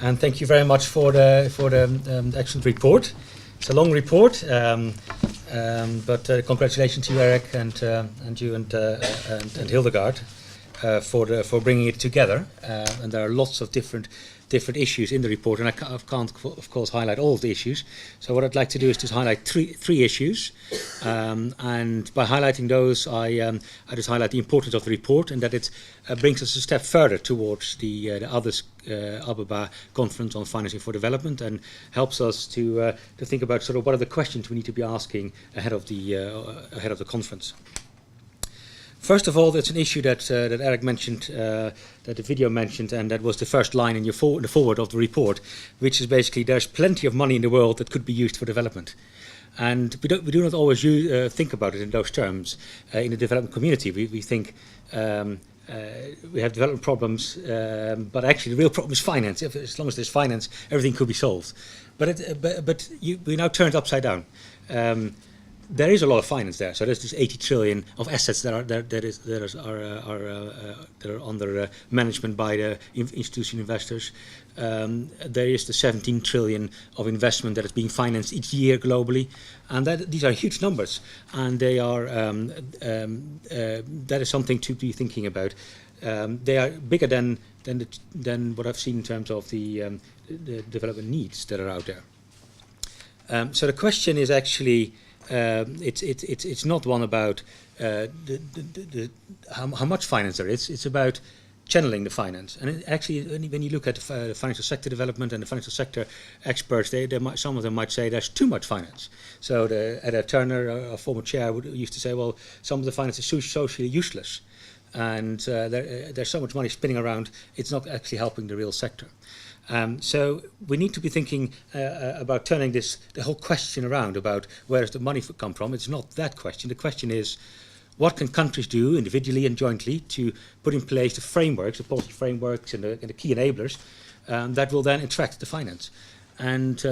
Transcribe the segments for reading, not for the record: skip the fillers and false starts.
and thank you very much for the excellent report. It's a long report, but congratulations to you, Eric, and you and Hildegard for bringing it together. And there are lots of different issues in the report, and I can't of course highlight all of the issues. So what I'd like to do is to highlight three issues, and by highlighting those, I just highlight the importance of the report and that it brings us a step further towards the Ababa Conference on Financing for Development, and helps us to think about sort of what are the questions we need to be asking ahead of the conference. First of all, that's an issue that Eric mentioned, that the video mentioned, and that was the first line in the forward of the report, which is basically there's plenty of money in the world that could be used for development. And we do not always think about it in those terms. In the development community, we think we have development problems, but actually the real problem is finance. As long as there's finance, everything could be solved. But we now turn it upside down. There is a lot of finance there, so there's this 80 trillion of assets that are under management by the institutional investors. There is the 17 trillion of investment that is being financed each year globally, and these are huge numbers, and they are that is something to be thinking about. They are bigger than what I've seen in terms of the development needs that are out there. So the question is actually. It's not one about how much finance there is. It's about channeling the finance. And actually, when you look at the financial sector development and the financial sector experts, some of them might say there's too much finance. So Ed Turner, a former chair, used to say, well, some of the finance is socially useless, and there's so much money spinning around, it's not actually helping the real sector. So we need to be thinking about turning the whole question around about where does the money come from. It's not that question. The question is, what can countries do individually and jointly to put in place the frameworks, the policy frameworks and the key enablers that will then attract the finance. And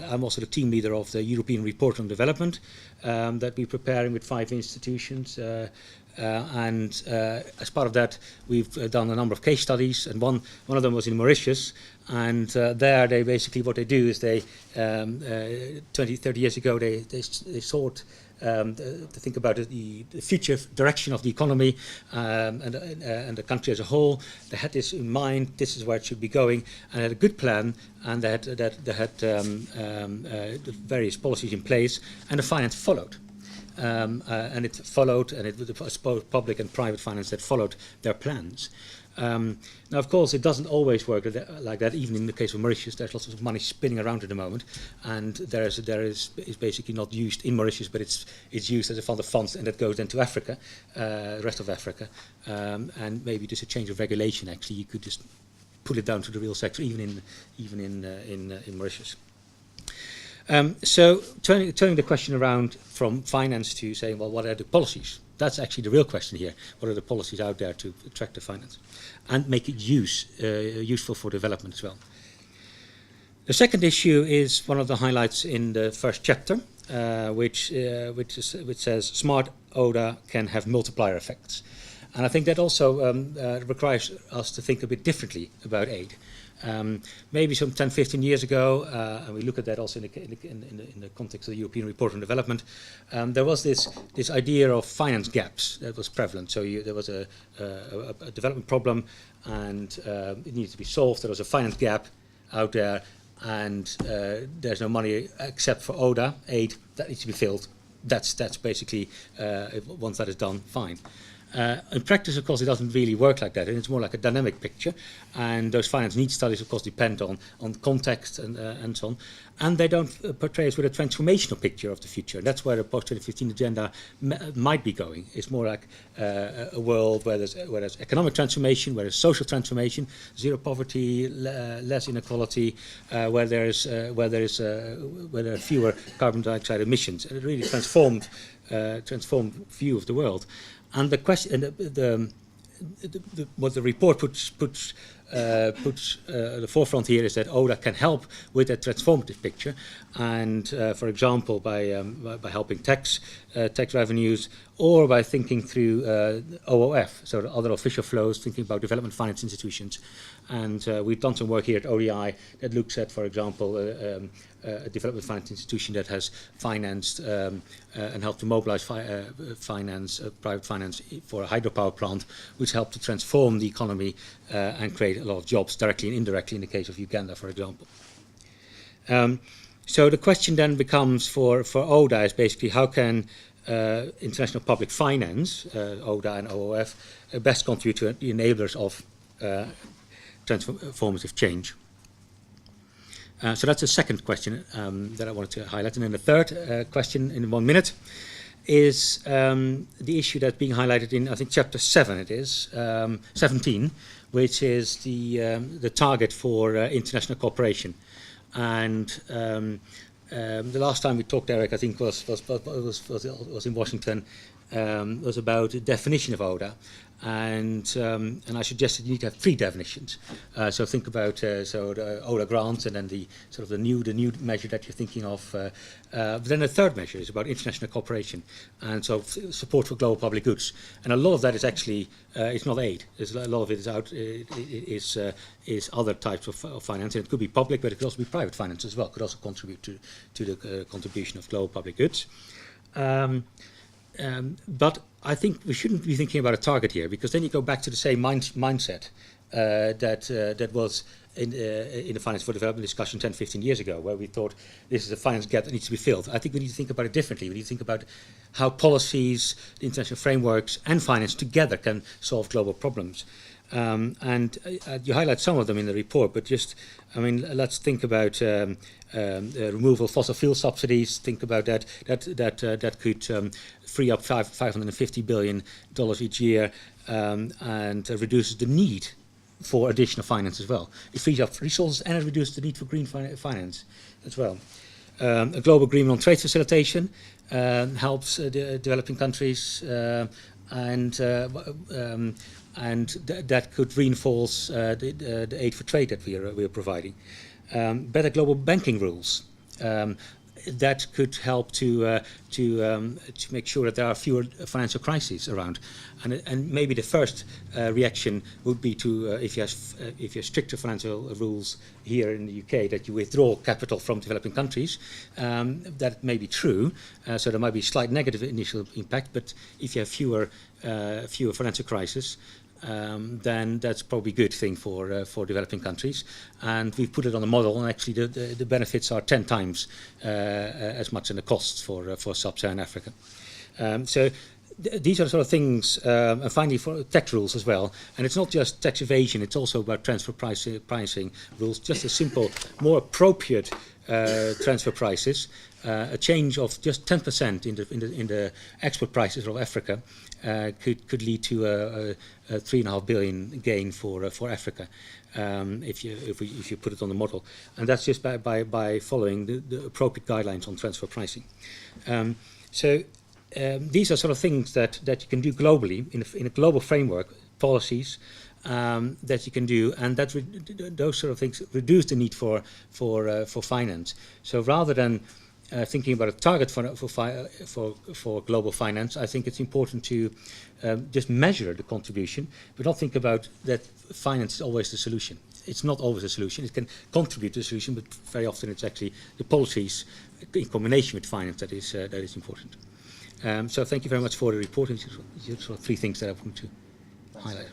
I'm also the team leader of the European Report on Development that we're preparing with 5 institutions. And as part of that, we've done a number of case studies, and one of them was in Mauritius. And there, they basically what they do is they 20-30 years ago they sought to think about the future direction of the economy and the country as a whole. They had this in mind. This is where it should be going, and had a good plan. And they had the various policies in place, and the finance followed. And it followed, and it was both public and private finance that followed their plans. Now, of course, it doesn't always work like that. Even in the case of Mauritius, there's lots of money spinning around at the moment, and there is basically not used in Mauritius, but it's used as a fund of funds, and that goes then to Africa, the rest of Africa, and maybe just a change of regulation. Actually, you could just pull it down to the real sector, even in Mauritius. So turning the question around from finance to saying, well, what are the policies? That's actually the real question here. What are the policies out there to attract the finance and make it useful for development as well? The second issue is one of the highlights in the first chapter, which says smart ODA can have multiplier effects. And I think that also requires us to think a bit differently about aid. Maybe some 10-15 years ago, and we look at that also in the context of the European Report on Development, there was this idea of finance gaps that was prevalent. So there was a development problem, and it needed to be solved. There was a finance gap out there, and there's no money except for ODA, aid, that needs to be filled. That's basically, once that is done, fine. In practice, of course, it doesn't really work like that, and it's more like a dynamic picture. And those finance needs studies, of course, depend on context and so on. And they don't portray us with a transformational picture of the future. And that's where the post-2015 agenda might be going. It's more like a world where there's economic transformation, where there's social transformation, zero poverty, less inequality, where there are fewer carbon dioxide emissions, and a really transformed view of the world. And the question, what the report puts the forefront here is that ODA can help with that transformative picture, and for example, by helping tax revenues, or by thinking through OOF, so the other official flows, thinking about development finance institutions, And we've done some work here at ODI that looks at, for example, a development finance institution that has financed and helped to mobilize private finance for a hydropower plant, which helped to transform the economy and create a lot of jobs, directly and indirectly, in the case of Uganda, for example. So the question then becomes for ODA is basically how can international public finance, ODA and OOF, best contribute to the enablers of transformative change. So that's the second question that I wanted to highlight. And then the third question in 1 minute is the issue that's being highlighted in, I think, chapter 7 it is, 17, which is the target for international cooperation. And the last time we talked, Eric, I think was in Washington, was about the definition of ODA. And I suggested you need to have 3 definitions. So think about the ODA grants, and then the sort of the new measure that you're thinking of. But then the third measure is about international cooperation, and so support for global public goods. And a lot of that is actually it's not aid. A lot of it is is other types of finance. And it could be public, but it could also be private finance as well. It could also contribute to the contribution of global public goods. But I think we shouldn't be thinking about a target here, because then you go back to the same mindset that was in the Finance for Development discussion 10, 15 years ago, where we thought this is a finance gap that needs to be filled. I think we need to think about it differently. We need to think about how policies, international frameworks, and finance together can solve global problems. And you highlight some of them in the report, but just, I mean, let's think about removal of fossil fuel subsidies. Think about that. That could free up $550 billion each year, and reduces the need for additional finance as well. It frees up resources and it reduces the need for green finance as well. A global agreement on trade facilitation helps the developing countries, and that could reinforce the aid for trade that we are providing. Better global banking rules that could help to make sure that there are fewer financial crises around. And maybe the first reaction would be to if you have stricter financial rules here in the UK, that you withdraw capital from developing countries. That may be true, so there might be a slight negative initial impact. But if you have fewer financial crises, then that's probably a good thing for developing countries. And we've put it on a model, and actually the benefits are 10 times as much in the costs for sub-Saharan Africa. So these are the sort of things, and finally for tax rules as well. And it's not just tax evasion, it's also about transfer pricing rules, just a simple, more appropriate transfer prices. A change of just 10% in the export prices of Africa could lead to a $3.5 billion gain for Africa, if you put it on the model, and that's just by following the appropriate guidelines on transfer pricing. So these are sort of things that you can do globally in a global framework, policies that you can do, and that those sort of things reduce the need for finance. So rather than thinking about a target for global finance, I think it's important to just measure the contribution, but not think about that finance is always the solution. It's not always a solution. It can contribute to the solution, but very often it's actually the policies in combination with finance that is important. So thank you very much for the report. These are 3 things that I want to highlight.